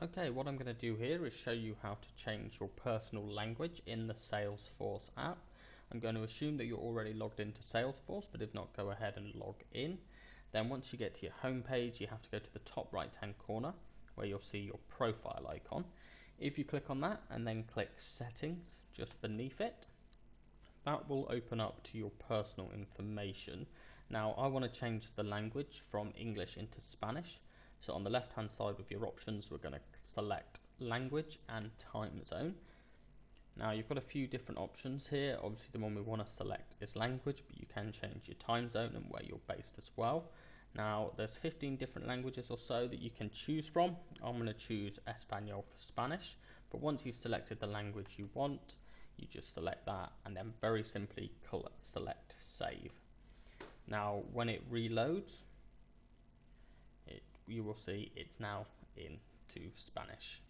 Okay, what I'm going to do here is show you how to change your personal language in the Salesforce app. I'm going to assume that you're already logged into Salesforce, but if not, go ahead and log in. Then once you get to your home page, you have to go to the top right hand corner where you'll see your profile icon. If you click on that and then click settings just beneath it, that will open up to your personal information. Now I want to change the language from English into Spanish. So on the left hand side with your options, we're going to select language and time zone. Now you've got a few different options here. Obviously the one we want to select is language, but you can change your time zone and where you're based as well. Now there's 15 different languages or so that you can choose from. I'm going to choose Espanol for Spanish, but once you've selected the language you want, you just select that and then very simply select save. Now when it reloads, you will see it's now into Spanish.